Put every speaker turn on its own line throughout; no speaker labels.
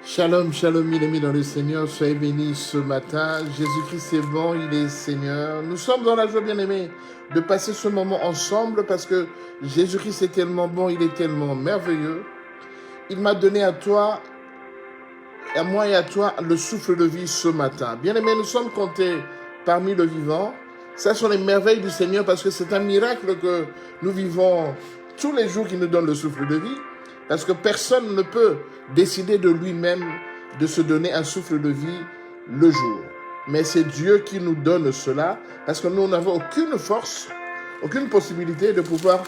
Shalom, shalom, bien-aimés dans le Seigneur, soyez bénis ce matin. Jésus-Christ est bon, il est Seigneur. Nous sommes dans la joie, bien-aimés, de passer ce moment ensemble parce que Jésus-Christ est tellement bon, il est tellement merveilleux. Il m'a donné à toi, à moi et à toi, le souffle de vie ce matin. Bien-aimés, nous sommes comptés parmi le vivant. Ce sont les merveilles du Seigneur parce que c'est un miracle que nous vivons tous les jours qui nous donne le souffle de vie. Parce que personne ne peut décider de lui-même de se donner un souffle de vie le jour. Mais c'est Dieu qui nous donne cela parce que nous n'avons aucune force, aucune possibilité de pouvoir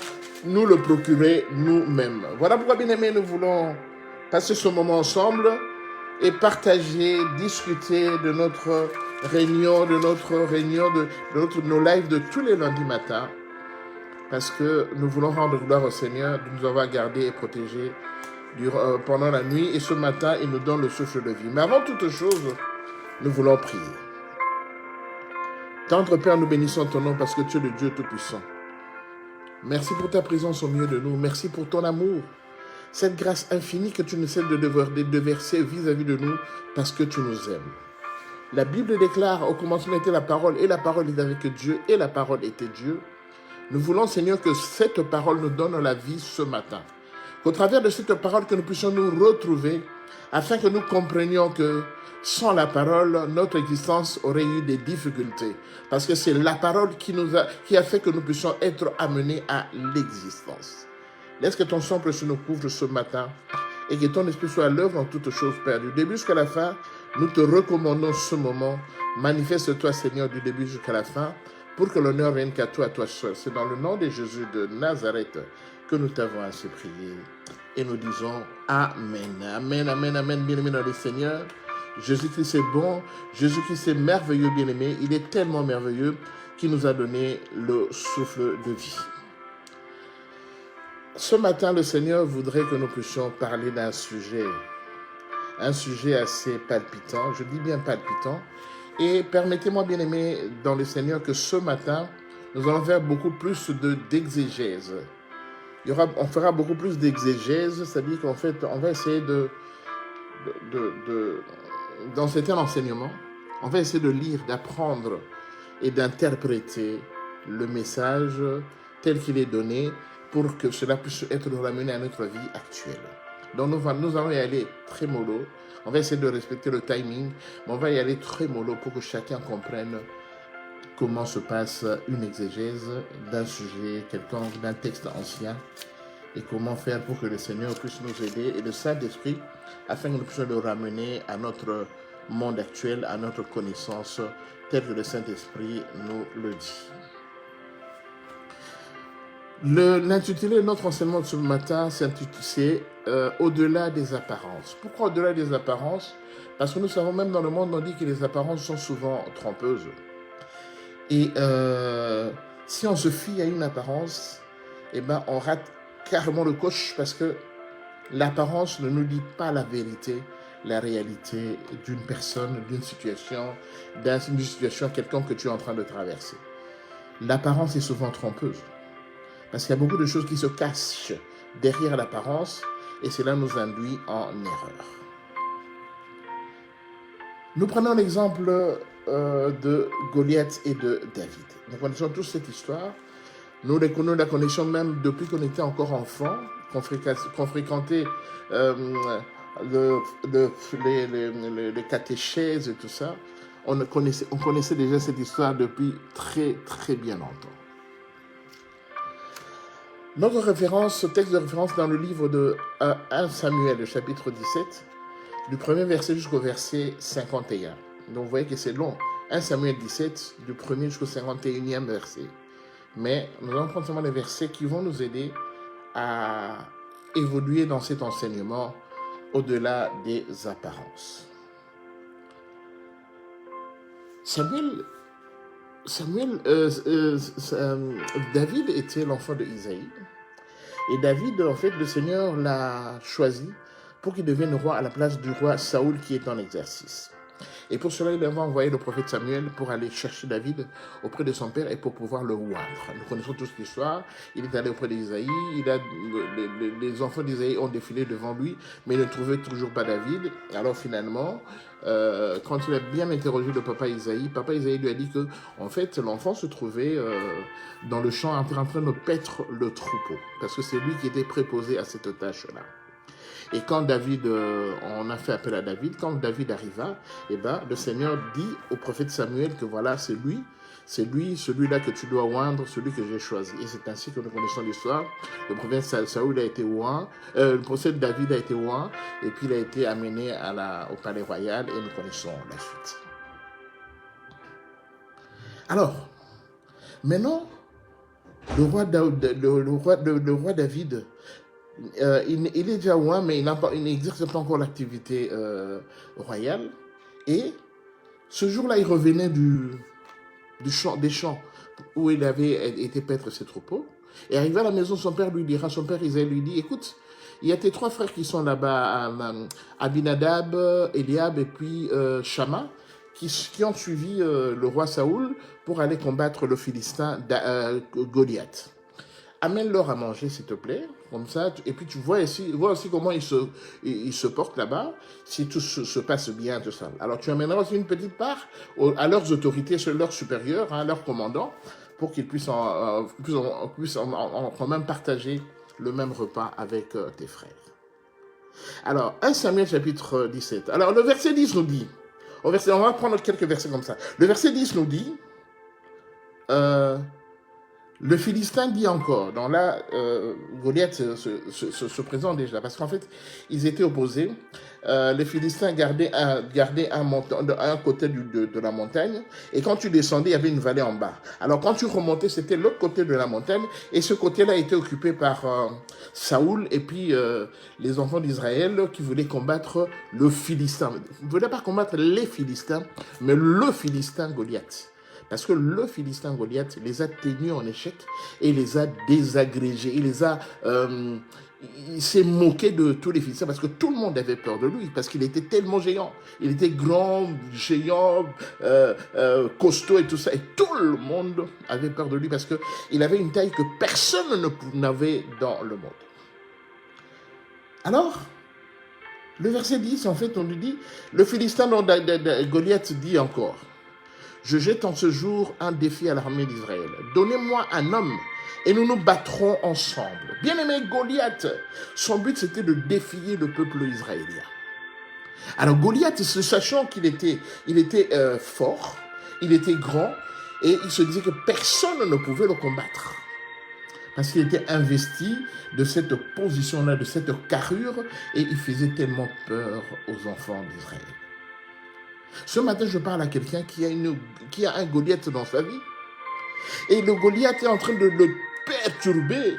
nous le procurer nous-mêmes. Voilà pourquoi, bien-aimés, nous voulons passer ce moment ensemble et partager, discuter de notre réunion, de nos lives de tous les lundis matins. Parce que nous voulons rendre gloire au Seigneur de nous avoir gardés et protégés pendant la nuit. Et ce matin, il nous donne le souffle de vie. Mais avant toute chose, nous voulons prier. Tendre Père, nous bénissons ton nom parce que tu es le Dieu Tout-Puissant. Merci pour ta présence au milieu de nous. Merci pour ton amour. Cette grâce infinie que tu ne cesses de verser vis-à-vis de nous parce que tu nous aimes. La Bible déclare, au commencement était la parole, et la parole était avec Dieu, et la parole était Dieu. Nous voulons, Seigneur, que cette parole nous donne la vie ce matin. Qu'au travers de cette parole, que nous puissions nous retrouver, afin que nous comprenions que sans la parole, notre existence aurait eu des difficultés. Parce que c'est la parole qui a fait que nous puissions être amenés à l'existence. Laisse que ton sang précieux nous couvre ce matin et que ton esprit soit à l'œuvre en toutes choses, Père. Du début jusqu'à la fin, nous te recommandons ce moment. Manifeste-toi, Seigneur, du début jusqu'à la fin, pour que l'honneur vienne qu'à toi seul. C'est dans le nom de Jésus de Nazareth que nous t'avons ainsi prié. Et nous disons Amen. Amen, amen, amen, bien-aimé dans le Seigneur. Jésus-Christ est bon, Jésus-Christ est merveilleux, bien-aimé. Il est tellement merveilleux qu'il nous a donné le souffle de vie. Ce matin, le Seigneur voudrait que nous puissions parler d'un sujet assez palpitant. Je dis bien palpitant. Et permettez-moi, bien-aimés, dans le Seigneur, que ce matin, nous allons faire beaucoup plus d'exégèse. On fera beaucoup plus d'exégèse, c'est-à-dire qu'en fait, on va essayer dans certains enseignements, on va essayer de lire, d'apprendre et d'interpréter le message tel qu'il est donné pour que cela puisse être ramené à notre vie actuelle. Donc nous allons y aller très mollo. On va essayer de respecter le timing, mais on va y aller très mollo pour que chacun comprenne comment se passe une exégèse d'un sujet quelconque, d'un texte ancien, et comment faire pour que le Seigneur puisse nous aider et le Saint-Esprit, afin que nous puissions le ramener à notre monde actuel, à notre connaissance, tel que le Saint-Esprit nous le dit. L'intitulé de notre enseignement de ce matin, c'est au-delà des apparences. Pourquoi au-delà des apparences? Parce que nous savons, même dans le monde, on dit que les apparences sont souvent trompeuses. Et si on se fie à une apparence, eh ben, on rate carrément le coche parce que l'apparence ne nous dit pas la vérité, la réalité d'une personne, d'une situation quelconque que tu es en train de traverser. L'apparence est souvent trompeuse. Parce qu'il y a beaucoup de choses qui se cachent derrière l'apparence et cela nous induit en erreur. Nous prenons l'exemple de Goliath et de David. Nous connaissons tous cette histoire. Nous la connaissons même depuis qu'on était encore enfants, qu'on fréquentait les catéchèses et tout ça. On connaissait déjà cette histoire depuis très, très bien longtemps. Notre texte de référence dans le livre de 1 Samuel, le chapitre 17, du premier verset jusqu'au verset 51. Donc vous voyez que c'est long. 1 Samuel 17, du premier jusqu'au 51e verset. Mais nous allons prendre seulement les versets qui vont nous aider à évoluer dans cet enseignement au-delà des apparences. David était l'enfant de Isaïe. Et David, en fait, le Seigneur l'a choisi pour qu'il devienne roi à la place du roi Saoul qui est en exercice. Et pour cela, il va envoyer le prophète Samuel pour aller chercher David auprès de son père et pour pouvoir le oindre. Nous connaissons tous l'histoire. Il est allé auprès d'Isaïe. Les enfants d'Isaïe ont défilé devant lui, mais il ne trouvait toujours pas David. Alors finalement, quand il a bien interrogé le papa Isaïe lui a dit que, en fait, l'enfant se trouvait dans le champ en train de paître le troupeau, parce que c'est lui qui était préposé à cette tâche-là. Et quand on a fait appel à David, quand David arriva, eh ben, le Seigneur dit au prophète Samuel que voilà, c'est lui, celui-là que tu dois oindre, celui que j'ai choisi. Et c'est ainsi que nous connaissons l'histoire. Le prophète Saoul a été oint, le prophète David a été oint, et puis il a été amené au palais royal, et nous connaissons la suite. Alors, maintenant, le roi David, il est déjà oint, mais il n'exerce pas encore l'activité royale. Et ce jour-là, il revenait des champs où il avait été paître ses troupeaux. Et arrivé à la maison, son père Isaïe lui dit, écoute, il y a tes 3 frères qui sont là-bas, Abinadab, Eliab et puis Shama, qui ont suivi le roi Saoul pour aller combattre le Philistin Goliath. Amène-leur à manger, s'il te plaît, comme ça, et puis tu vois aussi comment ils se portent là-bas, si tout se passe bien, tout ça. Alors tu amèneras aussi une petite part à leurs autorités, leurs supérieurs, à leurs commandants, pour qu'ils puissent quand même partager le même repas avec tes frères. Alors, 1 Samuel chapitre 17. Alors, le verset 10 nous dit, on va prendre quelques versets comme ça. Le verset 10 nous dit, le Philistin dit encore, donc là, Goliath se présente déjà, parce qu'en fait, ils étaient opposés. Les Philistins gardaient un côté de la montagne, et quand tu descendais, il y avait une vallée en bas. Alors quand tu remontais, c'était l'autre côté de la montagne, et ce côté-là était occupé par Saoul, et puis les enfants d'Israël qui voulaient combattre le Philistin. Ils ne voulaient pas combattre les Philistins, mais le Philistin Goliath. Parce que le Philistin Goliath les a tenus en échec et les a désagrégés. Il s'est moqué de tous les Philistins parce que tout le monde avait peur de lui, parce qu'il était tellement géant. Il était grand, géant, costaud et tout ça. Et tout le monde avait peur de lui parce qu'il avait une taille que personne n'avait dans le monde. Alors, le verset 10, en fait, on lui dit, le Philistin Goliath dit encore, je jette en ce jour un défi à l'armée d'Israël. Donnez-moi un homme et nous nous battrons ensemble. Bien-aimé Goliath, son but c'était de défier le peuple israélien. Alors Goliath, sachant qu'il était fort, il était grand, et il se disait que personne ne pouvait le combattre. Parce qu'il était investi de cette position-là, de cette carrure, et il faisait tellement peur aux enfants d'Israël. Ce matin, je parle à quelqu'un qui a un Goliath dans sa vie. Et le Goliath est en train de le perturber.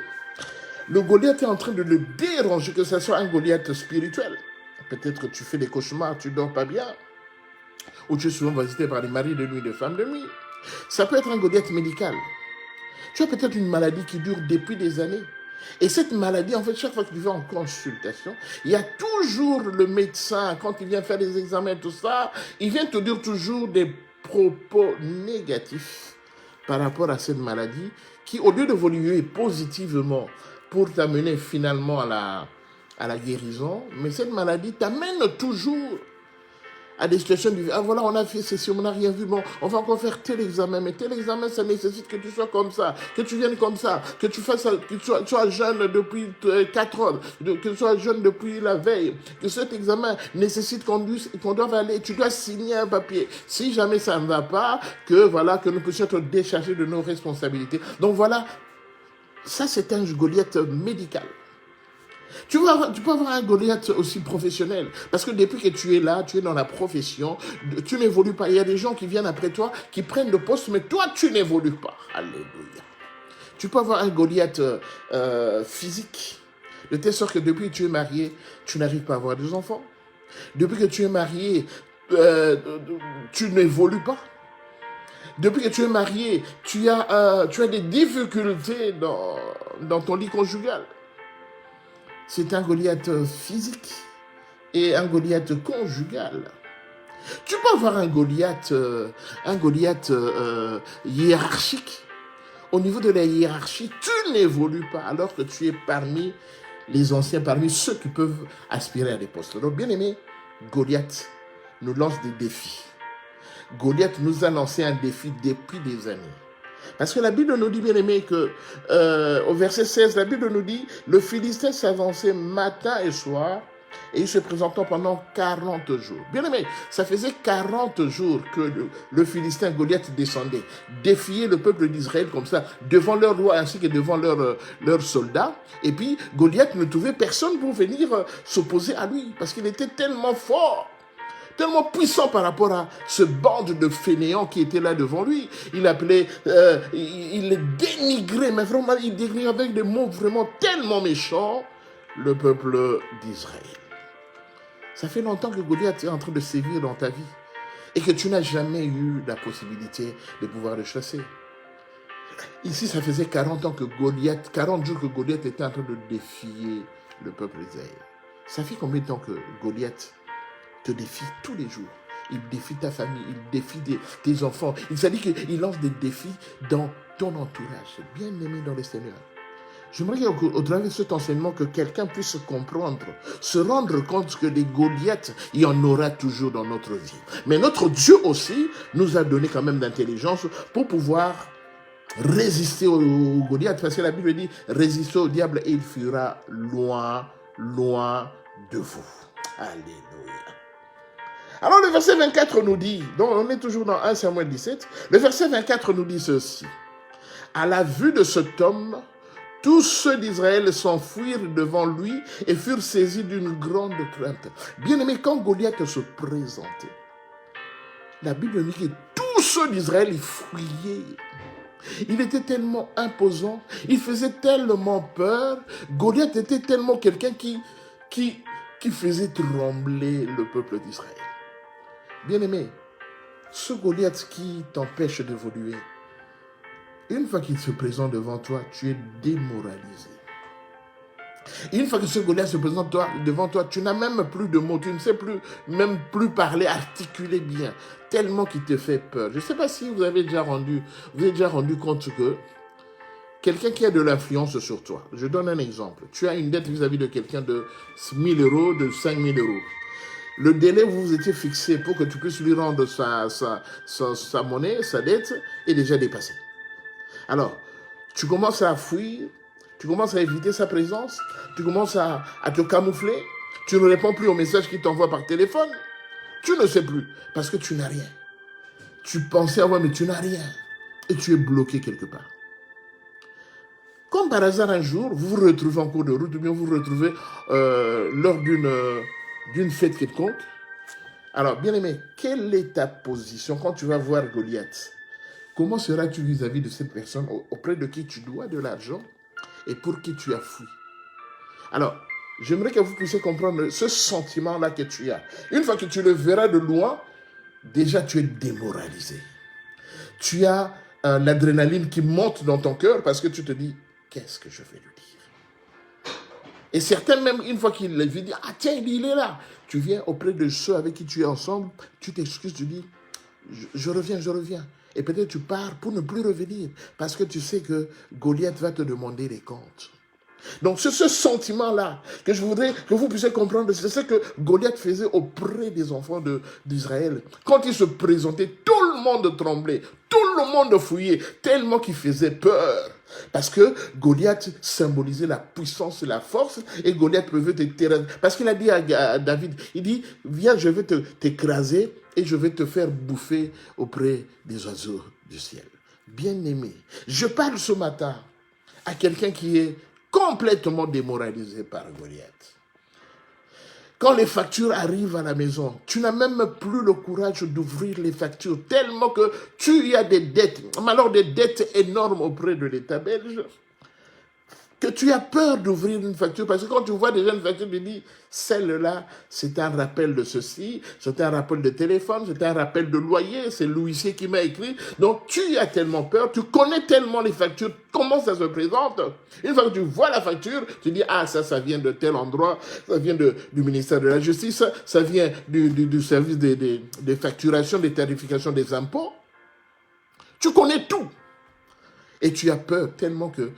Le Goliath est en train de le déranger, que ce soit un Goliath spirituel. Peut-être que tu fais des cauchemars, tu ne dors pas bien. Ou tu es souvent visité par des maris de nuit, des femmes de nuit. Ça peut être un Goliath médical. Tu as peut-être une maladie qui dure depuis des années. Et cette maladie, en fait, chaque fois que tu vas en consultation, il y a toujours le médecin, quand il vient faire des examens, tout ça, il vient te dire toujours des propos négatifs par rapport à cette maladie qui, au lieu d'évoluer positivement pour t'amener finalement à la guérison, mais cette maladie t'amène toujours à des situations de vie. Ah voilà, on a fait ceci, on n'a rien vu, bon, on va encore faire tel examen, mais tel examen, ça nécessite que tu sois comme ça, que tu viennes comme ça, que tu fasses, que tu sois jeune depuis 4 heures, que tu sois jeune depuis la veille, que cet examen nécessite qu'on doive aller, tu dois signer un papier. Si jamais ça ne va pas, que nous puissions te décharger de nos responsabilités. Donc voilà, ça c'est un Goliath médical. Tu peux avoir un Goliath aussi professionnel. Parce que depuis que tu es là, tu es dans la profession, tu n'évolues pas. Il y a des gens qui viennent après toi, qui prennent le poste, mais toi, tu n'évolues pas. Alléluia. Tu peux avoir un Goliath physique. De telle sorte que depuis que tu es marié, tu n'arrives pas à avoir des enfants. Depuis que tu es marié, tu n'évolues pas. Depuis que tu es marié, tu as des difficultés dans ton lit conjugal. C'est un Goliath physique et un Goliath conjugal. Tu peux avoir un Goliath hiérarchique. Au niveau de la hiérarchie, tu n'évolues pas alors que tu es parmi les anciens, parmi ceux qui peuvent aspirer à des postes. Donc, bien aimé, Goliath nous lance des défis. Goliath nous a lancé un défi depuis des années. Parce que la Bible nous dit, bien aimé, que au verset 16, la Bible nous dit, le Philistin s'avançait matin et soir, et il se présentait pendant 40 jours. Bien aimé, ça faisait 40 jours que le Philistin Goliath descendait, défiait le peuple d'Israël comme ça, devant leurs rois ainsi que devant leurs soldats. Et puis, Goliath ne trouvait personne pour venir s'opposer à lui, parce qu'il était tellement fort, tellement puissant par rapport à ce bande de fainéants qui était là devant lui. Il appelait, il les dénigrait, mais vraiment, il dénigrait avec des mots vraiment tellement méchants le peuple d'Israël. Ça fait longtemps que Goliath est en train de sévir dans ta vie et que tu n'as jamais eu la possibilité de pouvoir le chasser. Ici, ça faisait 40 jours que Goliath était en train de défier le peuple d'Israël. Ça fait combien de temps que Goliath te défie tous les jours? Il défie ta famille, il défie tes enfants. Il s'est dit qu'il lance des défis dans ton entourage. Bien aimé dans le Seigneur. J'aimerais qu'au travers de cet enseignement, que quelqu'un puisse comprendre, se rendre compte que des Goliaths, il y en aura toujours dans notre vie. Mais notre Dieu aussi nous a donné quand même d'intelligence pour pouvoir résister aux Goliaths. Parce que la Bible dit, résistez au diable et il fuira loin de vous. Alléluia. Alors le verset 24 nous dit, donc on est toujours dans 1 Samuel 17, le verset 24 nous dit ceci. À la vue de cet homme, tous ceux d'Israël s'enfuirent devant lui et furent saisis d'une grande crainte. Bien aimé, quand Goliath se présentait, la Bible nous dit que tous ceux d'Israël y fuyaient. Il était tellement imposant, il faisait tellement peur. Goliath était tellement quelqu'un qui faisait trembler le peuple d'Israël. Bien aimé, ce Goliath qui t'empêche d'évoluer, une fois qu'il se présente devant toi, tu es démoralisé. Une fois que ce Goliath se présente devant toi, tu n'as même plus de mots, tu ne sais même plus parler, articuler bien, tellement qu'il te fait peur. Je ne sais pas si vous avez déjà rendu compte que quelqu'un qui a de l'influence sur toi, je donne un exemple, tu as une dette vis-à-vis de quelqu'un de 1 000 euros, de 5 000 euros. Le délai où vous étiez fixé pour que tu puisses lui rendre sa monnaie, sa dette, est déjà dépassé. Alors, tu commences à fuir, tu commences à éviter sa présence, tu commences à te camoufler, tu ne réponds plus aux messages qu'il t'envoie par téléphone, tu ne sais plus, parce que tu n'as rien. Tu pensais avoir, mais tu n'as rien. Et tu es bloqué quelque part. Comme par hasard, un jour, vous vous retrouvez en cours de route, ou bien vous vous retrouvez lors d'une fête quelconque. Alors, bien aimé, quelle est ta position quand tu vas voir Goliath? Comment seras-tu vis-à-vis de cette personne auprès de qui tu dois de l'argent et pour qui tu as fui? Alors, j'aimerais que vous puissiez comprendre ce sentiment-là que tu as. Une fois que tu le verras de loin, déjà tu es démoralisé. Tu as l'adrénaline qui monte dans ton cœur parce que tu te dis, qu'est-ce que je vais lui dire? Et certains même, une fois qu'il les vit, disent, ah tiens, il est là. Tu viens auprès de ceux avec qui tu es ensemble, tu t'excuses, tu dis, je reviens. Et peut-être tu pars pour ne plus revenir parce que tu sais que Goliath va te demander des comptes. Donc c'est ce sentiment-là que je voudrais que vous puissiez comprendre. C'est ce que Goliath faisait auprès des enfants d'Israël. Quand il se présentait, tout le monde tremblait, tout le monde fuyait, tellement qu'il faisait peur. Parce que Goliath symbolisait la puissance et la force, et Goliath pouvait t'écraser. Parce qu'il a dit à David, il dit, viens, je vais t'écraser et je vais te faire bouffer auprès des oiseaux du ciel. Bien-aimé, je parle ce matin à quelqu'un qui est complètement démoralisé par Goliath. Quand les factures arrivent à la maison, tu n'as même plus le courage d'ouvrir les factures, tellement que tu y as des dettes, mais alors des dettes énormes auprès de l'État belge. que tu as peur d'ouvrir une facture, parce que quand tu vois déjà une facture, tu dis, celle-là, c'est un rappel de ceci, c'est un rappel de téléphone, c'est un rappel de loyer, c'est l'huissier qui m'a écrit. Donc tu as tellement peur, tu connais tellement les factures, comment ça se présente. Une fois que tu vois la facture, tu dis, ah ça vient de tel endroit, ça vient du ministère de la Justice, ça vient du service des facturations, des tarifications des impôts. Tu connais tout. Et tu as peur tellement que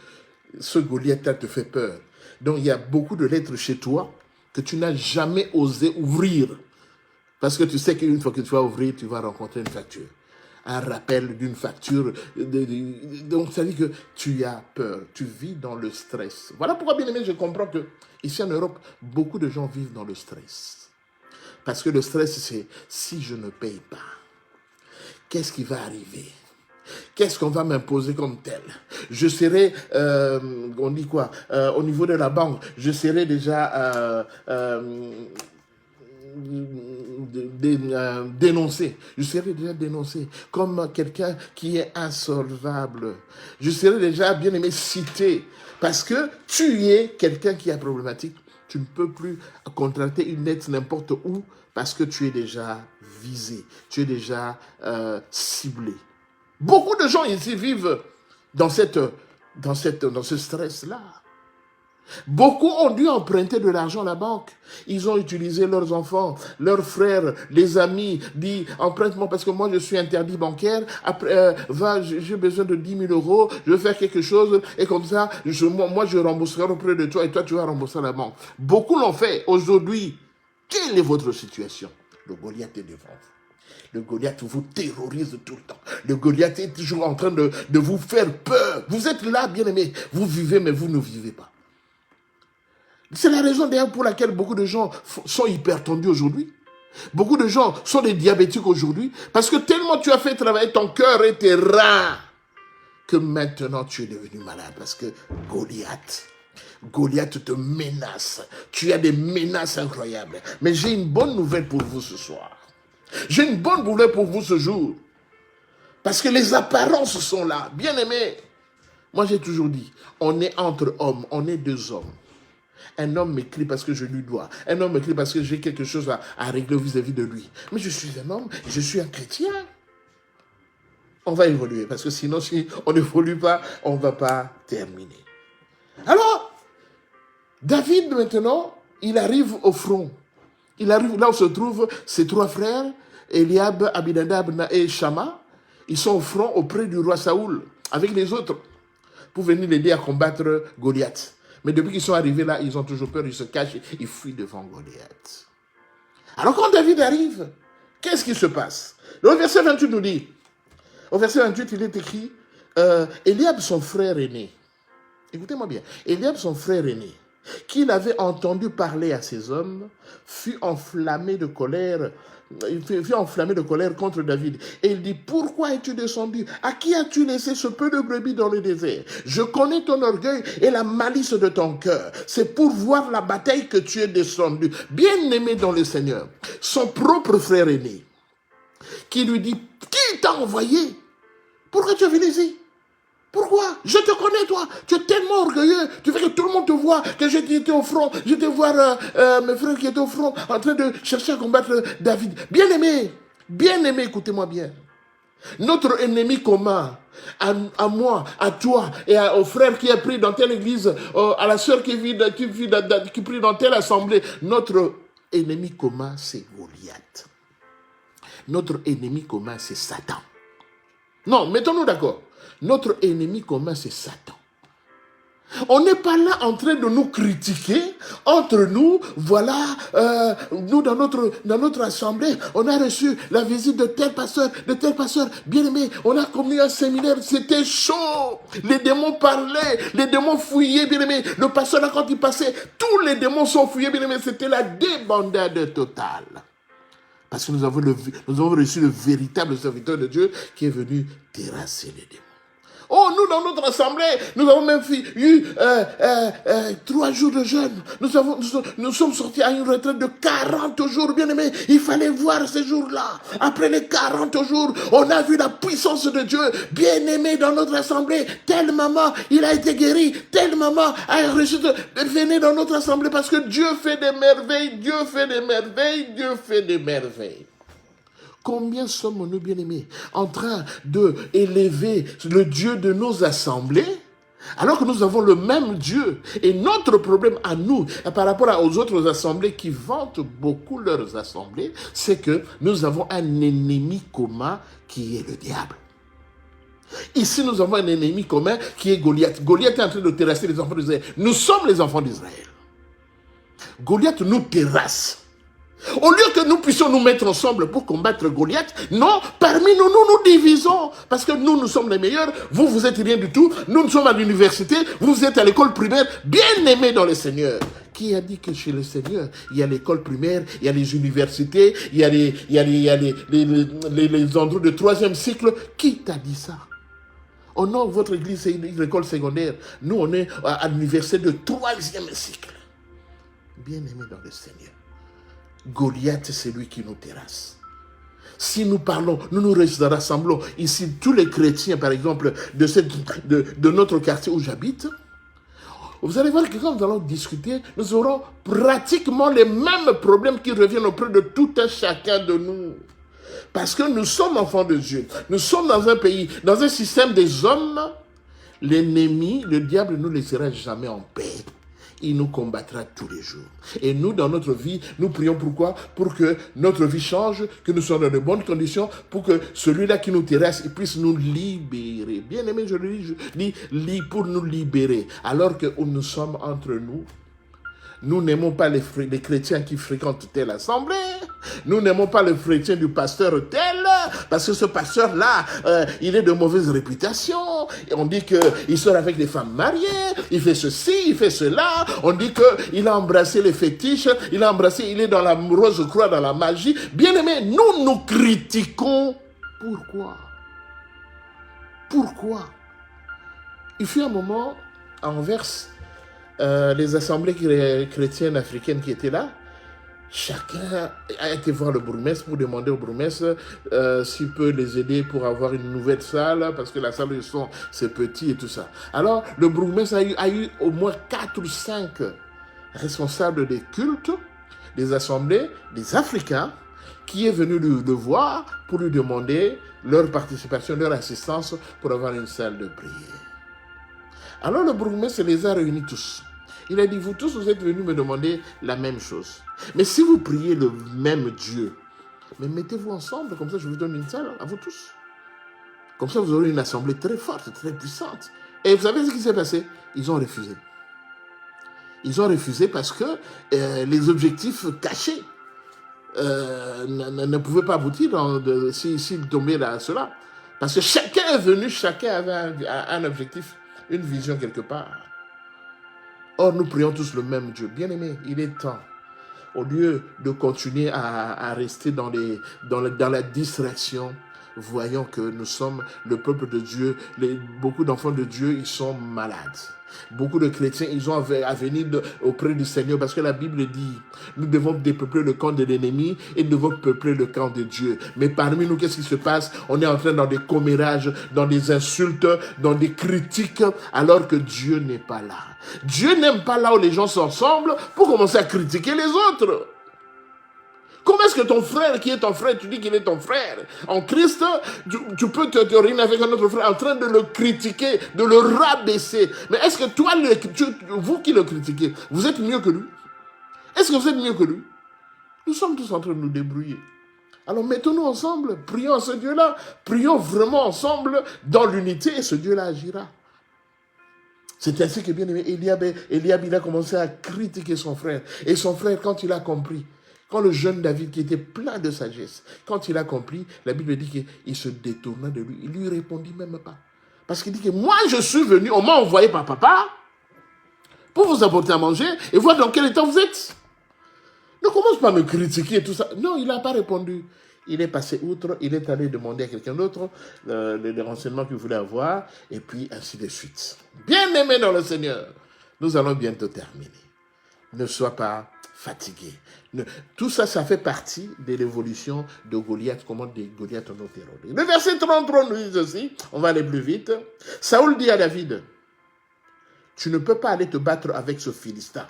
ce Goliath-là te fait peur. Donc, il y a beaucoup de lettres chez toi que tu n'as jamais osé ouvrir. Parce que tu sais qu'une fois que tu vas ouvrir, tu vas rencontrer une facture. Un rappel d'une facture. Donc, ça veut dire que tu as peur. Tu vis dans le stress. Voilà pourquoi, bien aimé, je comprends que ici en Europe, beaucoup de gens vivent dans le stress. Parce que le stress, c'est si je ne paye pas, qu'est-ce qui va arriver? Qu'est-ce qu'on va m'imposer comme tel? Je serai, on dit quoi, au niveau de la banque, je serai déjà dénoncé. Je serai déjà dénoncé comme quelqu'un qui est insolvable. Je serai déjà, bien aimé, cité. Parce que tu es quelqu'un qui est problématique. Tu ne peux plus contracter une dette n'importe où parce que tu es déjà visé. Tu es déjà ciblé. Beaucoup de gens ici vivent dans ce stress-là. Beaucoup ont dû emprunter de l'argent à la banque. Ils ont utilisé leurs enfants, leurs frères, les amis, dit emprunte-moi parce que moi je suis interdit bancaire. Après, j'ai besoin de 10 000 euros, je vais faire quelque chose et comme ça, moi je rembourserai auprès de toi et toi tu vas rembourser à la banque. Beaucoup l'ont fait. Aujourd'hui, quelle est votre situation? Le Goliath est devant vous. Le Goliath vous terrorise tout le temps. Le Goliath est toujours en train de vous faire peur. Vous êtes là, bien-aimés. Vous vivez, mais vous ne vivez pas. C'est la raison d'ailleurs pour laquelle beaucoup de gens sont hypertendus aujourd'hui. Beaucoup de gens sont des diabétiques aujourd'hui. Parce que tellement tu as fait travailler ton cœur et tes reins que maintenant tu es devenu malade. Parce que Goliath te menace. Tu as des menaces incroyables. Mais j'ai une bonne nouvelle pour vous ce soir. J'ai une bonne nouvelle pour vous ce jour. Parce que les apparences sont là. Bien aimé. Moi j'ai toujours dit, on est entre hommes, on est deux hommes. Un homme m'écrit parce que je lui dois. Un homme m'écrit parce que j'ai quelque chose à régler vis-à-vis de lui. Mais je suis un homme, je suis un chrétien. On va évoluer parce que sinon, si on n'évolue pas, on ne va pas terminer. Alors, David maintenant, il arrive au front. Il arrive là où se trouvent ses trois frères, Eliab, Abinadab et Shama. Ils sont au front auprès du roi Saoul, avec les autres, pour venir l'aider à combattre Goliath. Mais depuis qu'ils sont arrivés là, ils ont toujours peur, ils se cachent, ils fuient devant Goliath. Alors quand David arrive, qu'est-ce qui se passe? Le verset 28 nous dit, au verset 28, il est écrit, Eliab, son frère aîné, écoutez-moi bien, Eliab, son frère aîné, qu'il avait entendu parler à ses hommes, fut enflammé de colère contre David. Et il dit, pourquoi es-tu descendu? À qui as-tu laissé ce peu de brebis dans le désert? Je connais ton orgueil et la malice de ton cœur. C'est pour voir la bataille que tu es descendu. Bien-aimé dans le Seigneur, son propre frère aîné, qui lui dit, qui t'a envoyé? Pourquoi tu es venu ici? Pourquoi? Je te connais, toi. Tu es tellement orgueilleux. Tu veux que tout le monde te voit, que j'étais au front. J'étais voir mes frères qui étaient au front, en train de chercher à combattre David. Bien-aimé, écoutez-moi bien. Notre ennemi commun, à moi, à toi et au frère qui est pris dans telle église, à la sœur qui prie dans telle assemblée, notre ennemi commun, c'est Goliath. Notre ennemi commun, c'est Satan. Non, mettons-nous d'accord. Notre ennemi commun, c'est Satan. On n'est pas là en train de nous critiquer entre nous. Voilà, nous dans notre assemblée, on a reçu la visite de tel pasteur, bien aimé. On a commis un séminaire, c'était chaud. Les démons parlaient, les démons fouillaient, bien aimé. Le pasteur là, quand il passait, tous les démons sont fouillés, bien aimé. C'était la débandade totale. Parce que nous avons reçu le véritable serviteur de Dieu qui est venu terrasser les démons. Oh, nous, dans notre assemblée, nous avons même eu 3 jours de jeûne. Nous sommes sortis à une retraite de 40 jours, bien aimés. Il fallait voir ces jours-là. Après les 40 jours, on a vu la puissance de Dieu. Bien aimé, dans notre assemblée, telle maman, il a été guéri. Telle maman a reçu. Venez dans notre assemblée parce que Dieu fait des merveilles. Dieu fait des merveilles. Dieu fait des merveilles. Combien sommes-nous, bien-aimés, en train d'élever le Dieu de nos assemblées, alors que nous avons le même Dieu. Et notre problème à nous, par rapport aux autres assemblées qui vantent beaucoup leurs assemblées, c'est que nous avons un ennemi commun qui est le diable. Ici, nous avons un ennemi commun qui est Goliath. Goliath est en train de terrasser les enfants d'Israël. Nous sommes les enfants d'Israël. Goliath nous terrasse. Au lieu que nous puissions nous mettre ensemble pour combattre Goliath, non, parmi nous, nous nous divisons. Parce que nous sommes les meilleurs, vous êtes rien du tout. Nous sommes à l'université, vous êtes à l'école primaire, bien aimés dans le Seigneur. Qui a dit que chez le Seigneur, il y a l'école primaire, il y a les universités, il y a les endroits de 3e cycle? Qui t'a dit ça? Oh non, votre église, c'est une école secondaire. Nous, on est à l'université de 3e cycle. Bien aimés dans le Seigneur. Goliath, c'est lui qui nous terrasse. Si nous parlons, nous nous rassemblons ici, tous les chrétiens, par exemple, de notre quartier où j'habite, vous allez voir que quand nous allons discuter, nous aurons pratiquement les mêmes problèmes qui reviennent auprès de tout un chacun de nous. Parce que nous sommes enfants de Dieu. Nous sommes dans un pays, dans un système des hommes. L'ennemi, le diable, ne nous laissera jamais en paix. Il nous combattra tous les jours. Et nous, dans notre vie, nous prions pourquoi? Pour que notre vie change, que nous soyons dans de bonnes conditions, pour que celui-là qui nous terrasse, il puisse nous libérer. Bien aimé, je le dis, pour nous libérer. Alors que nous sommes entre nous, nous n'aimons pas les chrétiens qui fréquentent telle assemblée. Nous n'aimons pas le chrétien du pasteur tel, parce que ce pasteur-là, il est de mauvaise réputation. Et on dit qu'il sort avec des femmes mariées, il fait ceci, il fait cela. On dit qu'il a embrassé les fétiches, il est dans la rose croix, dans la magie. Bien aimé, nous critiquons. Pourquoi? Pourquoi? Il fut un moment, à Anvers, les assemblées chrétiennes africaines qui étaient là, chacun a été voir le bourgmestre pour demander au bourgmestre s'il peut les aider pour avoir une nouvelle salle, parce que la salle de son, c'est petit et tout ça. Alors, le bourgmestre a eu au moins 4 ou 5 responsables des cultes, des assemblées, des Africains, qui est venu le voir pour lui demander leur participation, leur assistance pour avoir une salle de prière. Alors, le bourgmestre les a réunis tous. Il a dit, vous tous, vous êtes venus me demander la même chose. Mais si vous priez le même Dieu, mais mettez-vous ensemble, comme ça je vous donne une salle à vous tous. Comme ça vous aurez une assemblée très forte, très puissante. Et vous savez ce qui s'est passé? Ils ont refusé. Ils ont refusé parce que les objectifs cachés ne pouvaient pas aboutir s'ils tombaient à cela. Parce que chacun est venu, chacun avait un objectif, une vision quelque part. Or, nous prions tous le même Dieu. Bien-aimé, il est temps, au lieu de continuer à rester dans la distraction, voyons que nous sommes le peuple de Dieu. Beaucoup d'enfants de Dieu, ils sont malades. Beaucoup de chrétiens, ils ont à venir auprès du Seigneur parce que la Bible dit, nous devons dépeupler le camp de l'ennemi et nous devons peupler le camp de Dieu. Mais parmi nous, qu'est-ce qui se passe? On est en train dans des commérages, dans des insultes, dans des critiques, alors que Dieu n'est pas là. Dieu n'aime pas là où les gens sont ensemble pour commencer à critiquer les autres. Comment est-ce que ton frère, qui est ton frère, tu dis qu'il est ton frère? En Christ, tu peux te réunir avec un autre frère en train de le critiquer, de le rabaisser. Mais est-ce que toi, vous qui le critiquez, vous êtes mieux que lui? Est-ce que vous êtes mieux que lui? Nous sommes tous en train de nous débrouiller. Alors mettons-nous ensemble, prions à ce Dieu-là, prions vraiment ensemble dans l'unité et ce Dieu-là agira. C'est ainsi que, bien aimé, Eliab, il a commencé à critiquer son frère. Et son frère, quand il a compris, quand le jeune David, qui était plein de sagesse, quand il a compris, la Bible dit qu'il se détourna de lui. Il lui répondit même pas. Parce qu'il dit que moi, je suis venu, on m'a envoyé par papa pour vous apporter à manger et voir dans quel état vous êtes. Ne commence pas à me critiquer et tout ça. Non, il n'a pas répondu. Il est passé outre, il est allé demander à quelqu'un d'autre les renseignements qu'il voulait avoir, et puis ainsi de suite. Bien-aimé dans le Seigneur, nous allons bientôt terminer. Ne sois pas fatigué. Tout ça, ça fait partie de l'évolution de Goliath, comment Goliath nous terrorise. Le verset 33 nous dit ceci, on va aller plus vite. Saoul dit à David, tu ne peux pas aller te battre avec ce Philistin,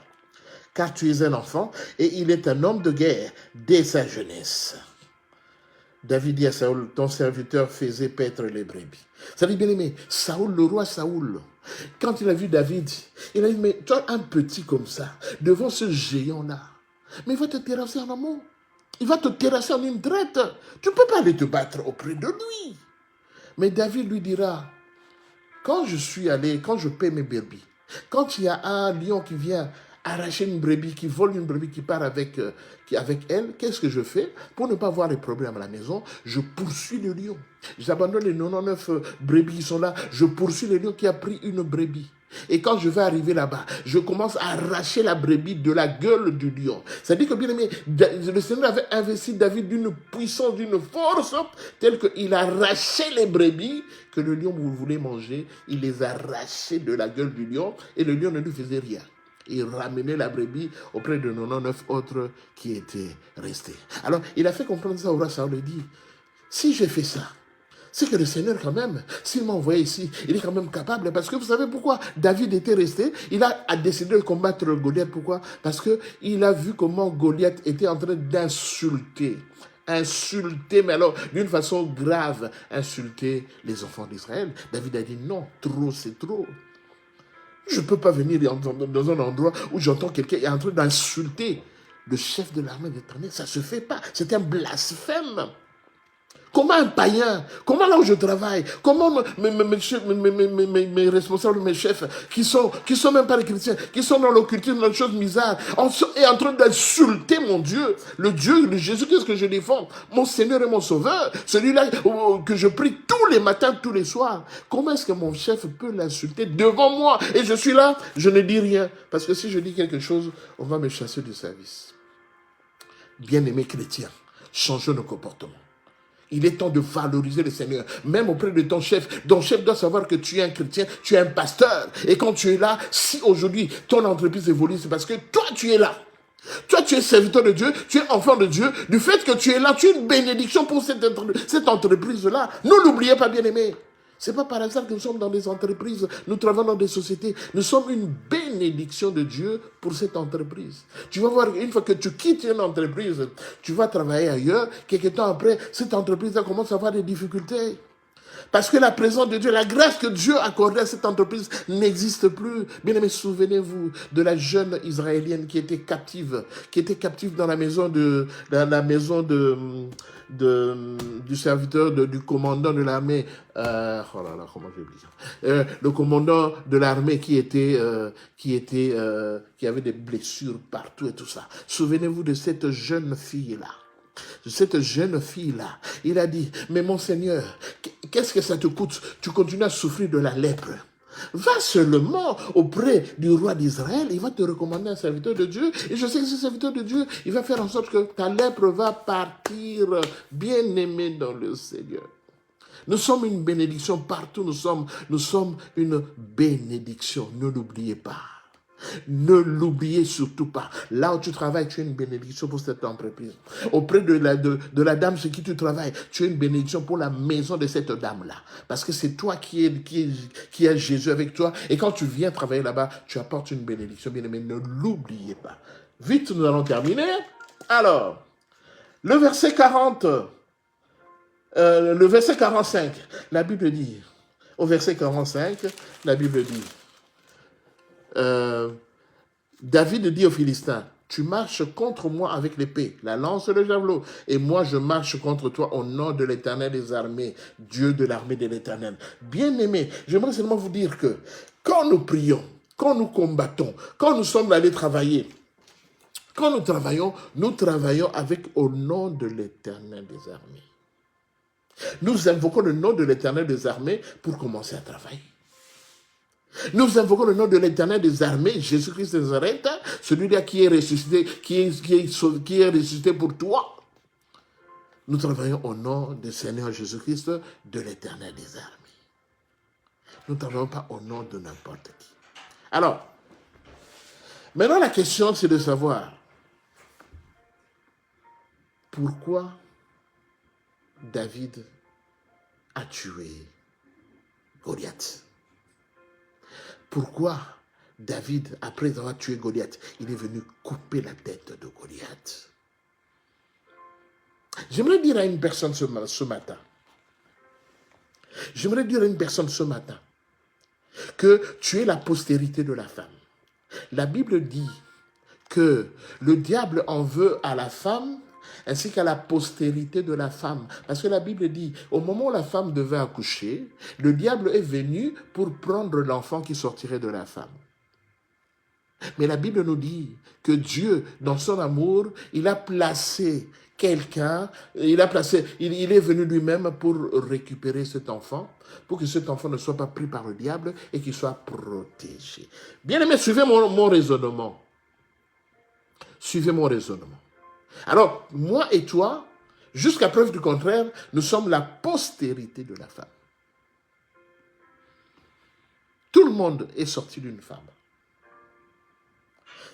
car tu es un enfant et il est un homme de guerre dès sa jeunesse. David dit à Saoul, ton serviteur faisait paître les brebis. Ça dit bien aimé, Saoul, le roi Saoul, quand il a vu David, il a dit, mais toi, un petit comme ça, devant ce géant-là, mais il va te terrasser en amour. Il va te terrasser en une traite. Tu ne peux pas aller te battre auprès de lui. Mais David lui dira, quand je paie mes brebis, quand il y a un lion qui vient arracher une brebis, qui vole une brebis, qui part avec elle, qu'est-ce que je fais? Pour ne pas avoir de problème à la maison, je poursuis le lion. J'abandonne les 99 brebis qui sont là, je poursuis le lion qui a pris une brebis. Et quand je vais arriver là-bas, je commence à arracher la brebis de la gueule du lion. C'est-à-dire que, bien aimé, le Seigneur avait investi David d'une puissance, d'une force, telle qu'il arrachait les brebis que le lion voulait manger. Il les arrachait de la gueule du lion et le lion ne lui faisait rien. Il ramenait la brebis auprès de 99 autres qui étaient restés. Alors, il a fait comprendre ça au roi Saoul et dit, si j'ai fait ça, c'est que le Seigneur quand même, s'il m'a envoyé ici, il est quand même capable. Parce que vous savez pourquoi David était resté? Il a décidé de combattre Goliath. Pourquoi? Parce qu'il a vu comment Goliath était en train d'insulter. Insulter, mais alors d'une façon grave, insulter les enfants d'Israël. David a dit non, trop c'est trop. Je ne peux pas venir dans un endroit où j'entends quelqu'un est en train d'insulter le chef de l'armée d'Éternel. Ça ne se fait pas. C'est un blasphème. Comment un païen, comment là où je travaille, comment mes responsables, mes chefs, qui sont même pas les chrétiens, qui sont dans l'occultisme, dans les choses bizarres, est en train d'insulter mon Dieu, le Dieu, le Jésus, qu'est-ce que je défends? Mon Seigneur et mon Sauveur, celui-là que je prie tous les matins, tous les soirs. Comment est-ce que mon chef peut l'insulter devant moi? Et je suis là, je ne dis rien. Parce que si je dis quelque chose, on va me chasser du service. Bien-aimés chrétiens, changeons nos comportements. Il est temps de valoriser le Seigneur, même auprès de ton chef. Ton chef doit savoir que tu es un chrétien, tu es un pasteur. Et quand tu es là, si aujourd'hui ton entreprise évolue, c'est parce que toi tu es là. Toi tu es serviteur de Dieu, tu es enfant de Dieu. Du fait que tu es là, tu es une bénédiction pour cette entreprise-là. Ne l'oubliez pas, bien-aimé. Ce n'est pas par hasard que nous sommes dans des entreprises, nous travaillons dans des sociétés. Nous sommes une bénédiction de Dieu pour cette entreprise. Tu vas voir, une fois que tu quittes une entreprise, tu vas travailler ailleurs. Quelques temps après, cette entreprise commence à avoir des difficultés. Parce que la présence de Dieu, la grâce que Dieu a accordée à cette entreprise n'existe plus. Bien aimé, souvenez-vous de la jeune Israélienne qui était captive dans la maison du serviteur, du commandant de l'armée. Oh là là, comment j'ai oublié ça. Le commandant de l'armée qui avait des blessures partout et tout ça. Souvenez-vous de cette jeune fille-là. Il a dit, mais mon Seigneur, qu'est-ce que ça te coûte? Tu continues à souffrir de la lèpre. Va seulement auprès du roi d'Israël, il va te recommander un serviteur de Dieu. Et je sais que ce serviteur de Dieu, il va faire en sorte que ta lèpre va partir, bien-aimé dans le Seigneur. Nous sommes une bénédiction partout, nous sommes une bénédiction, ne l'oubliez pas. Ne l'oubliez surtout pas. Là où tu travailles, tu es une bénédiction pour cette entreprise. Auprès de la dame sur qui tu travailles, tu es une bénédiction pour la maison de cette dame-là. Parce que c'est toi qui as Jésus avec toi. Et quand tu viens travailler là-bas, tu apportes une bénédiction. Bien aimé, ne l'oubliez pas. Vite, nous allons terminer. Alors, le verset 40, le verset 45, la Bible dit, au verset 45, la Bible dit, David dit aux Philistins, tu marches contre moi avec l'épée, la lance et le javelot, et moi je marche contre toi au nom de l'Éternel des armées, Dieu de l'armée de l'Éternel. Bien-aimés, j'aimerais seulement vous dire que quand nous prions, quand nous combattons, quand nous sommes allés travailler, quand nous travaillons avec au nom de l'Éternel des armées. Nous invoquons le nom de l'Éternel des armées pour commencer à travailler. Nous invoquons le nom de l'Éternel des armées, Jésus-Christ de Nazareth, celui-là qui est ressuscité, qui est ressuscité pour toi. Nous travaillons au nom du Seigneur Jésus-Christ, de l'Éternel des armées. Nous ne travaillons pas au nom de n'importe qui. Alors, maintenant la question c'est de savoir pourquoi David a tué Goliath. Pourquoi David, après avoir tué Goliath, il est venu couper la tête de Goliath. J'aimerais dire à une personne ce matin, que tu es la postérité de la femme. La Bible dit que le diable en veut à la femme ainsi qu'à la postérité de la femme. Parce que la Bible dit, au moment où la femme devait accoucher, le diable est venu pour prendre l'enfant qui sortirait de la femme. Mais la Bible nous dit que Dieu, dans son amour, il a placé quelqu'un, il est venu lui-même pour récupérer cet enfant, pour que cet enfant ne soit pas pris par le diable et qu'il soit protégé. Bien-aimés, suivez mon raisonnement. Suivez mon raisonnement. Alors, moi et toi, jusqu'à preuve du contraire, nous sommes la postérité de la femme. Tout le monde est sorti d'une femme.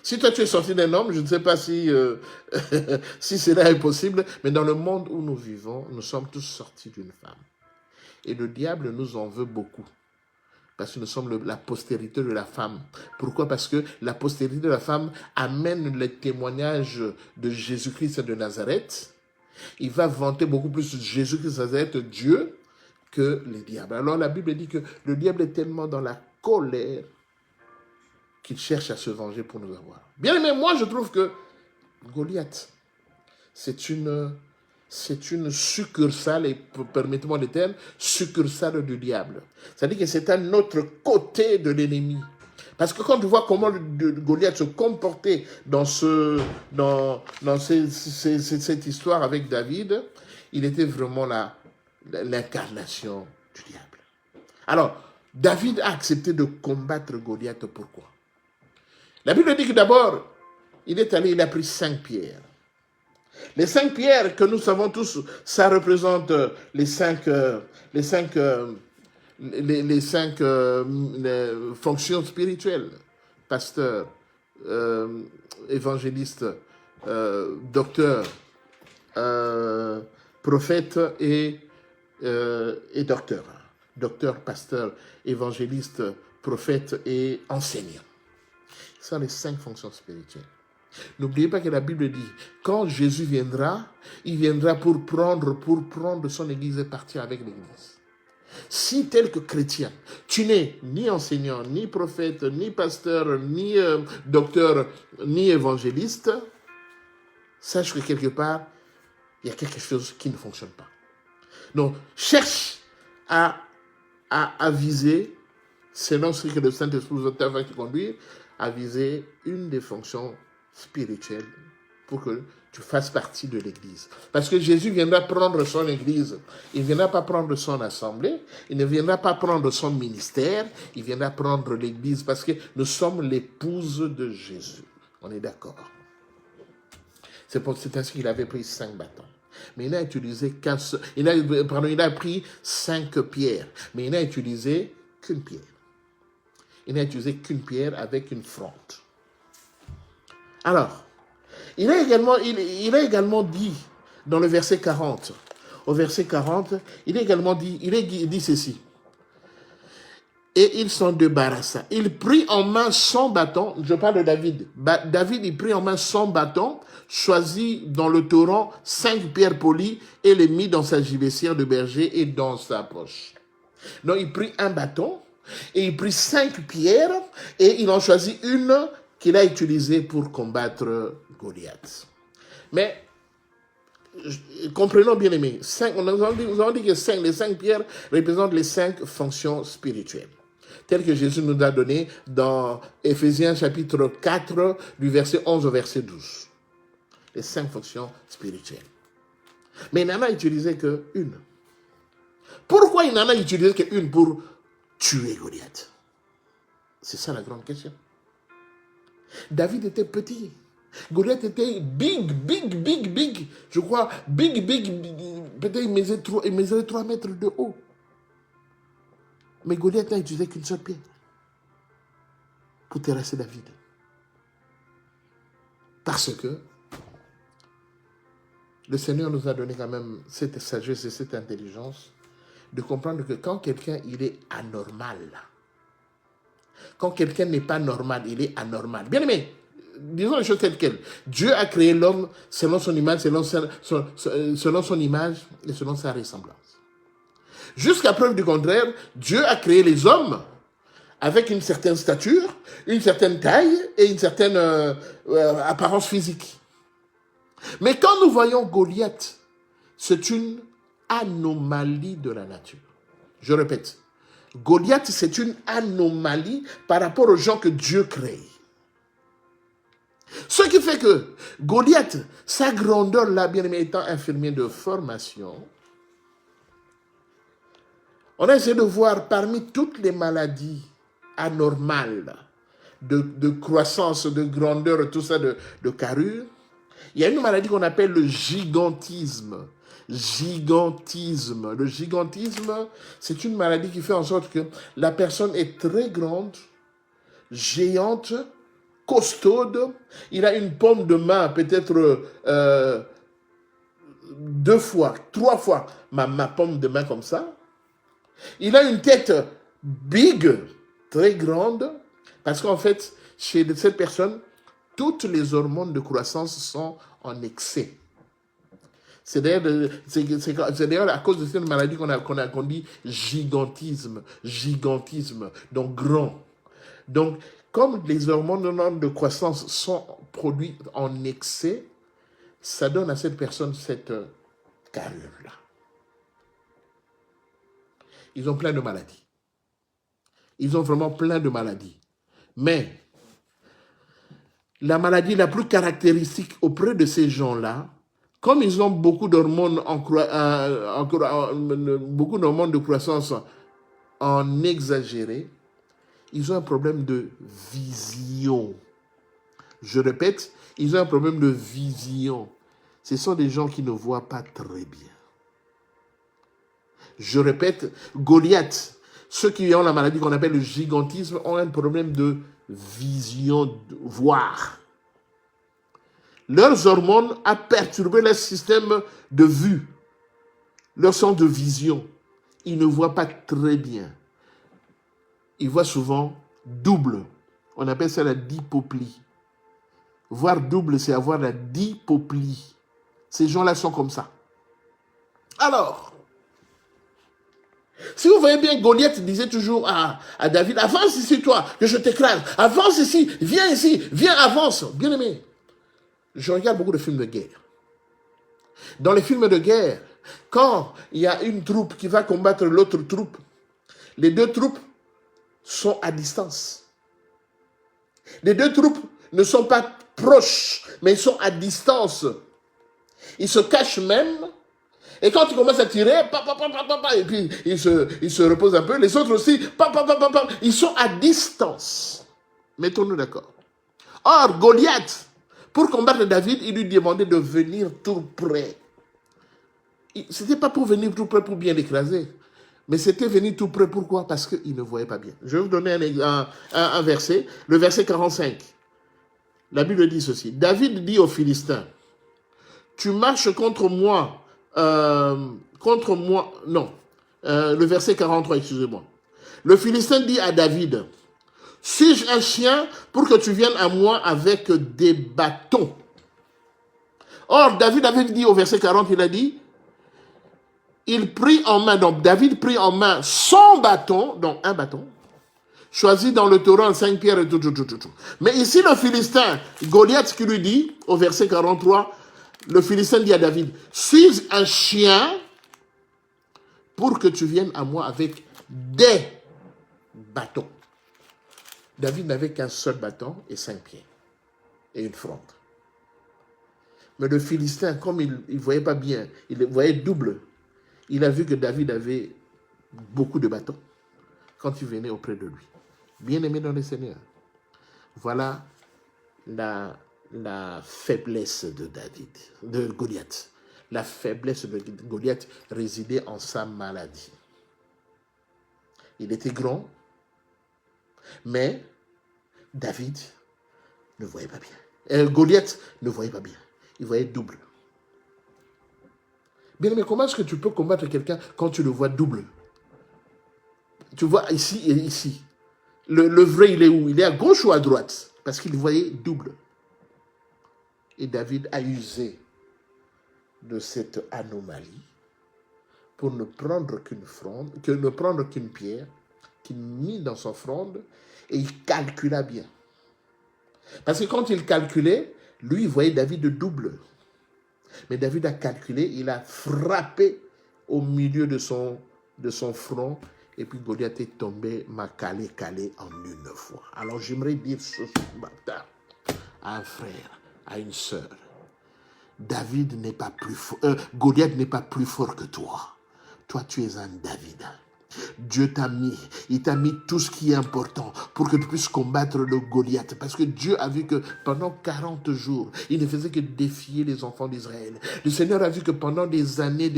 Si toi tu es sorti d'un homme, je ne sais pas si cela est possible, mais dans le monde où nous vivons, nous sommes tous sortis d'une femme. Et le diable nous en veut beaucoup. Parce que nous sommes la postérité de la femme. Pourquoi? Parce que la postérité de la femme amène les témoignages de Jésus-Christ de Nazareth. Il va vanter beaucoup plus Jésus-Christ de Nazareth, Dieu, que les diables. Alors la Bible dit que le diable est tellement dans la colère qu'il cherche à se venger pour nous avoir. Bien aimé, moi je trouve que Goliath, c'est une succursale, et permettez-moi le terme, succursale du diable. C'est-à-dire que c'est un autre côté de l'ennemi. Parce que quand tu vois comment Goliath se comportait dans cette histoire avec David, il était vraiment l'incarnation du diable. Alors, David a accepté de combattre Goliath. Pourquoi? La Bible dit que d'abord, il a pris 5 pierres. Les 5 pierres que nous savons tous, ça représente les cinq fonctions spirituelles. Pasteur, évangéliste, docteur, prophète et docteur. Docteur, pasteur, évangéliste, prophète et enseignant. Ce sont les 5 fonctions spirituelles. N'oubliez pas que la Bible dit, quand Jésus viendra, il viendra pour prendre son église et partir avec l'église. Si tel que chrétien, tu n'es ni enseignant, ni prophète, ni pasteur, ni docteur, ni évangéliste, sache que quelque part, il y a quelque chose qui ne fonctionne pas. Donc, cherche à viser, selon ce que le Saint-Esprit vous a fait conduire, à viser une des fonctions spirituelles pour que tu fasses partie de l'Église. Parce que Jésus viendra prendre son Église. Il ne viendra pas prendre son assemblée. Il ne viendra pas prendre son ministère. Il viendra prendre l'Église parce que nous sommes l'épouse de Jésus. On est d'accord. C'est ainsi qu'il avait pris 5 bâtons. Mais il a utilisé il a pris 5 pierres. Mais il n'a utilisé qu'une pierre. Il n'a utilisé qu'une pierre avec une fronde. Alors, il a également dit dans le verset 40, au verset 40, il a dit ceci. Et il s'en débarrassa. Il prit en main son bâton, je parle de David. David, il prit en main son bâton, choisit dans le torrent 5 pierres polies et les mit dans sa gibecière de berger et dans sa poche. Donc, il prit un bâton et il prit 5 pierres et il en choisit une qu'il a utilisée pour combattre Goliath. Mais, comprenons bien aimé, nous avons dit que les 5 pierres représentent les 5 fonctions spirituelles, telles que Jésus nous a données dans Éphésiens chapitre 4, du verset 11 au verset 12. Les 5 fonctions spirituelles. Mais il n'en a utilisé qu'une. Pourquoi il n'en a utilisé qu'une pour tuer Goliath? C'est ça la grande question. David était petit. Goliath était big. Je crois, big. Peut-être il mesurait 3 mètres de haut. Mais Goliath n'a utilisé qu'une seule pierre pour terrasser David. Parce que le Seigneur nous a donné quand même cette sagesse et cette intelligence de comprendre que quand quelqu'un il est anormal, quand quelqu'un n'est pas normal, il est anormal. Bien aimé, disons les choses telles quelles. Dieu a créé l'homme selon son image, selon son image et selon sa ressemblance. Jusqu'à preuve du contraire, Dieu a créé les hommes avec une certaine stature, une certaine taille et une certaine apparence physique. Mais quand nous voyons Goliath, c'est une anomalie de la nature. Je répète, Goliath, c'est une anomalie par rapport aux gens que Dieu crée. Ce qui fait que Goliath, sa grandeur là, bien aimé, étant infirmier de formation, on a essayé de voir parmi toutes les maladies anormales de croissance, de grandeur, tout ça, de carrure, il y a une maladie qu'on appelle le gigantisme. Le gigantisme, c'est une maladie qui fait en sorte que la personne est très grande, géante, costaude. Il a une paume de main, peut-être 2 fois, 3 fois ma paume de main comme ça. Il a une tête big, très grande, parce qu'en fait, chez cette personne, toutes les hormones de croissance sont en excès. C'est d'ailleurs à cause de cette maladie qu'on dit gigantisme, donc grand. Donc, comme les hormones de croissance sont produites en excès, ça donne à cette personne cette carrure-là. Ils ont plein de maladies. Ils ont vraiment plein de maladies. Mais la maladie la plus caractéristique auprès de ces gens-là, comme ils ont beaucoup d'hormones beaucoup d'hormones de croissance en exagéré, ils ont un problème de vision. Je répète, ils ont un problème de vision. Ce sont des gens qui ne voient pas très bien. Je répète, Goliath, ceux qui ont la maladie qu'on appelle le gigantisme, ont un problème de vision, voir. Leurs hormones ont perturbé leur système de vue, leur sens de vision. Ils ne voient pas très bien. Ils voient souvent double. On appelle ça la dipoplie. Voir double, c'est avoir la dipoplie. Ces gens-là sont comme ça. Alors, si vous voyez bien, Goliath disait toujours à David, avance ici toi, que je t'écrase. Avance ici, viens, avance. Bien aimé, je regarde beaucoup de films de guerre. Dans les films de guerre, quand il y a une troupe qui va combattre l'autre troupe, les 2 troupes sont à distance. Les 2 troupes ne sont pas proches, mais ils sont à distance. Ils se cachent même. Et quand ils commencent à tirer, et puis ils se reposent un peu, les autres aussi, ils sont à distance. Mettons-nous d'accord. Or, Goliath, pour combattre David, il lui demandait de venir tout près. Ce n'était pas pour venir tout près pour bien l'écraser, mais c'était venir tout près. Pourquoi? Parce qu'il ne voyait pas bien. Je vais vous donner un verset, le verset 45. La Bible dit ceci. David dit aux Philistins, tu marches contre moi, le verset 43, excusez-moi. Le Philistin dit à David, suis-je un chien pour que tu viennes à moi avec des bâtons? Or, David avait dit au verset 40, il a dit, il prit en main, donc David prit en main son bâton, donc un bâton, choisi dans le torrent 5 pierres et tout. Mais ici, le Philistin, Goliath, qui lui dit, au verset 43, le Philistin dit à David, suis-je un chien pour que tu viennes à moi avec des bâtons? David n'avait qu'un seul bâton et 5 pieds et une fronde. Mais le Philistin, comme il ne voyait pas bien, il voyait double, il a vu que David avait beaucoup de bâtons quand il venait auprès de lui. Bien-aimé dans le Seigneur, voilà la faiblesse de David, de Goliath. La faiblesse de Goliath résidait en sa maladie. Il était grand, mais David ne voyait pas bien. Goliath ne voyait pas bien. Il voyait double. Bien, mais comment est-ce que tu peux combattre quelqu'un quand tu le vois double? Tu vois ici et ici. Le vrai, il est où? Il est à gauche ou à droite? Parce qu'il voyait double. Et David a usé de cette anomalie pour ne prendre qu'une pierre, qu'il mit dans son fronde, et il calcula bien. Parce que quand il calculait, lui, il voyait David double. Mais David a calculé, il a frappé au milieu de son front, et puis Goliath est tombé, m'a calé en une fois. Alors j'aimerais dire ce matin à un frère, à une sœur, David n'est pas plus fort, Goliath n'est pas plus fort que toi. Toi, tu es un David. Dieu t'a mis, il t'a mis tout ce qui est important pour que tu puisses combattre le Goliath. Parce que Dieu a vu que pendant 40 jours, il ne faisait que défier les enfants d'Israël. Le Seigneur a vu que pendant des années,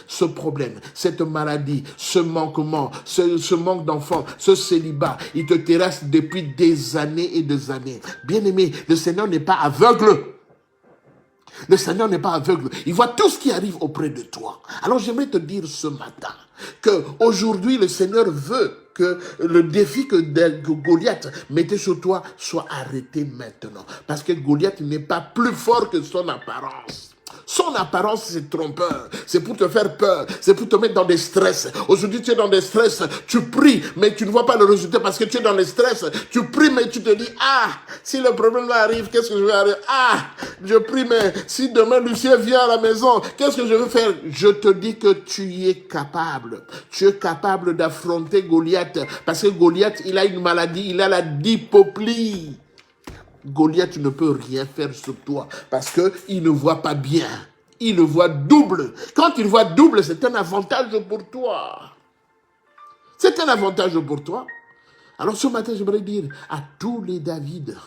ce problème, cette maladie, ce manquement, ce manque d'enfants, ce célibat, il te terrasse depuis des années et des années. Bien-aimé, le Seigneur n'est pas aveugle. Le Seigneur n'est pas aveugle. Il voit tout ce qui arrive auprès de toi. Alors j'aimerais te dire ce matin qu'aujourd'hui le Seigneur veut que le défi que Goliath mettait sur toi soit arrêté maintenant. Parce que Goliath n'est pas plus fort que son apparence. Son apparence, c'est trompeur. C'est pour te faire peur. C'est pour te mettre dans des stress. Aujourd'hui, tu es dans des stress. Tu pries, mais tu ne vois pas le résultat parce que tu es dans les stress. Tu pries, mais tu te dis, si le problème arrive, qu'est-ce que je vais arriver? Je prie, mais si demain Lucien vient à la maison, qu'est-ce que je vais faire? Je te dis que tu y es capable. Tu es capable d'affronter Goliath. Parce que Goliath, il a une maladie. Il a la dipoplie. Goliath ne peut rien faire sur toi parce qu'il ne voit pas bien. Il le voit double. Quand il voit double, c'est un avantage pour toi. C'est un avantage pour toi. Alors ce matin, j'aimerais dire à tous les David,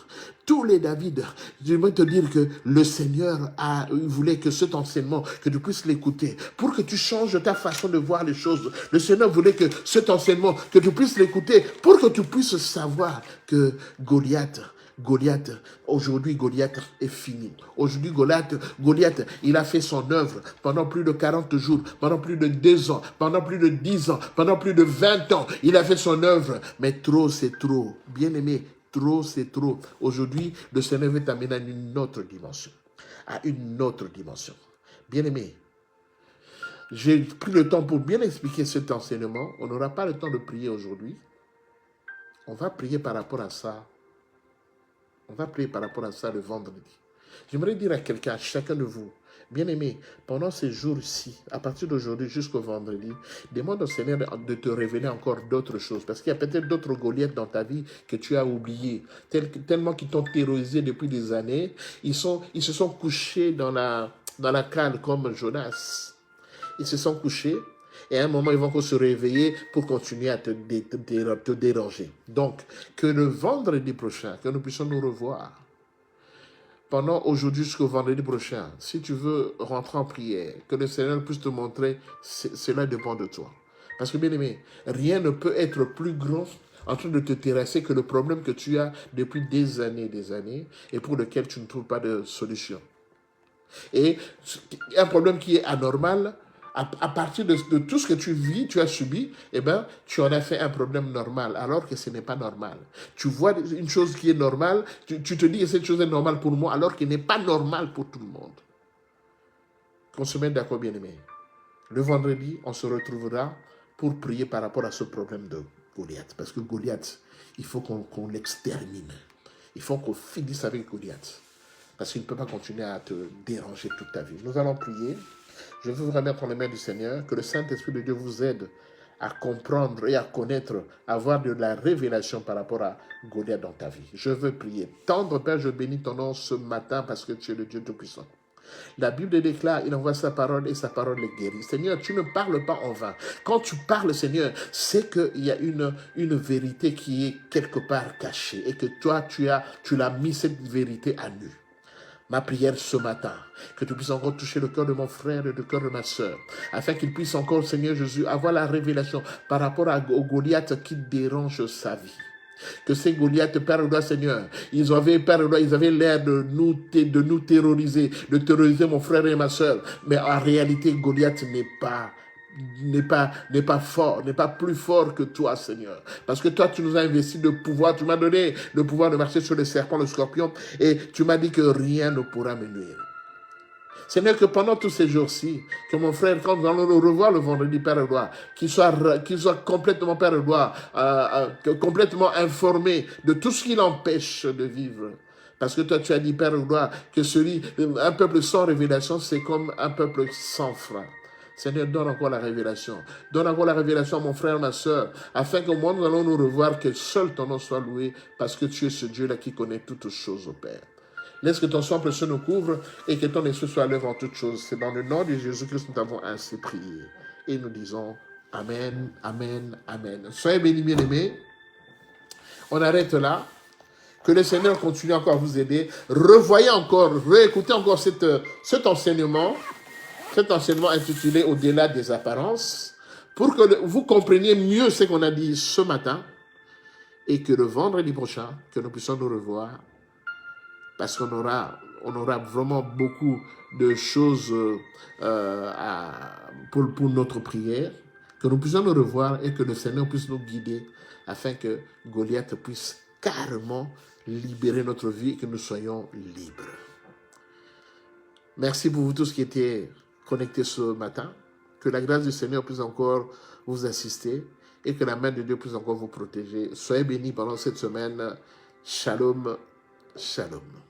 j'aimerais te dire que le Seigneur voulait que cet enseignement, que tu puisses l'écouter, pour que tu changes ta façon de voir les choses. Le Seigneur voulait que cet enseignement, que tu puisses l'écouter, pour que tu puisses savoir que Goliath, aujourd'hui Goliath est fini. Aujourd'hui Goliath, il a fait son œuvre pendant plus de 40 jours, pendant plus de 2 ans, pendant plus de 10 ans, pendant plus de 20 ans. Il a fait son œuvre, mais trop c'est trop. Bien-aimé, trop c'est trop. Aujourd'hui, le Seigneur veut t'amener à une autre dimension. À une autre dimension. Bien-aimé, j'ai pris le temps pour bien expliquer cet enseignement. On n'aura pas le temps de prier aujourd'hui. On va prier par rapport à ça. On va prier par rapport à ça le vendredi. J'aimerais dire à quelqu'un, à chacun de vous, bien-aimé, pendant ces jours-ci, à partir d'aujourd'hui jusqu'au vendredi, demande au Seigneur de te révéler encore d'autres choses. Parce qu'il y a peut-être d'autres Goliaths dans ta vie que tu as oubliés. Tellement qu'ils t'ont terrorisé depuis des années. Ils se sont couchés dans la cale comme Jonas. Ils se sont couchés. Et à un moment, ils vont encore se réveiller pour continuer à te déranger. Donc, que le vendredi prochain, que nous puissions nous revoir. Pendant aujourd'hui jusqu'au vendredi prochain, si tu veux rentrer en prière, que le Seigneur puisse te montrer, cela dépend de toi. Parce que bien aimé, rien ne peut être plus grand en train de te terrasser que le problème que tu as depuis des années et pour lequel tu ne trouves pas de solution. Et un problème qui est anormal, à partir de tout ce que tu vis, tu as subi, tu en as fait un problème normal, alors que ce n'est pas normal. Tu vois une chose qui est normale, tu te dis que cette chose est normale pour moi, alors qu'elle n'est pas normale pour tout le monde. Qu'on se mette d'accord, bien-aimé. Le vendredi, on se retrouvera pour prier par rapport à ce problème de Goliath. Parce que Goliath, il faut qu'on l'extermine. Il faut qu'on finisse avec Goliath. Parce qu'il ne peut pas continuer à te déranger toute ta vie. Nous allons prier. Je veux vous remettre dans les mains du Seigneur, que le Saint-Esprit de Dieu vous aide à comprendre et à connaître, à avoir de la révélation par rapport à Goliath dans ta vie. Je veux prier. Tendre Père, je bénis ton nom ce matin parce que tu es le Dieu Tout-Puissant. La Bible déclare, il envoie sa parole et sa parole les guérit. Seigneur, tu ne parles pas en vain. Quand tu parles, Seigneur, c'est qu'il y a une vérité qui est quelque part cachée et que toi, tu l'as mis cette vérité à nu. Ma prière ce matin, que tu puisses encore toucher le cœur de mon frère et le cœur de ma soeur, afin qu'il puisse encore, Seigneur Jésus, avoir la révélation par rapport au Goliath qui dérange sa vie. Que ces Goliaths, Père de Seigneur, ils avaient l'air de nous terroriser, de terroriser mon frère et ma soeur. Mais en réalité, Goliath n'est pas fort, n'est pas plus fort que toi, Seigneur. Parce que toi, tu nous as investi de pouvoir, tu m'as donné le pouvoir de marcher sur les serpents, le scorpion, et tu m'as dit que rien ne pourra me nuire. Seigneur, que pendant tous ces jours-ci, que mon frère, quand nous allons le revoir le vendredi, Père de gloire, qu'il soit complètement, Père de gloire, complètement informé de tout ce qui l'empêche de vivre. Parce que toi, tu as dit, Père de gloire, que un peuple sans révélation, c'est comme un peuple sans frein. Seigneur, donne encore la révélation. Donne encore la révélation à mon frère, ma soeur, afin qu'au moment où nous allons nous revoir, que seul ton nom soit loué, parce que tu es ce Dieu-là qui connaît toutes choses, au Père. Laisse que ton sang précieux nous couvre et que ton esprit soit à l'œuvre en toutes choses. C'est dans le nom de Jésus-Christ que nous avons ainsi prié. Et nous disons Amen, Amen, Amen. Soyez bénis, bien-aimés. On arrête là. Que le Seigneur continue encore à vous aider. Revoyez encore, réécoutez encore cet enseignement intitulé Au-delà des apparences, pour que vous compreniez mieux ce qu'on a dit ce matin et que le vendredi prochain, que nous puissions nous revoir. Parce qu'on aura vraiment beaucoup de choses pour notre prière, que nous puissions nous revoir et que le Seigneur puisse nous guider afin que Goliath puisse carrément libérer notre vie et que nous soyons libres. Merci pour vous tous qui étaient connectés ce matin. Que la grâce du Seigneur puisse encore vous assister et que la main de Dieu puisse encore vous protéger. Soyez bénis pendant cette semaine. Shalom, shalom.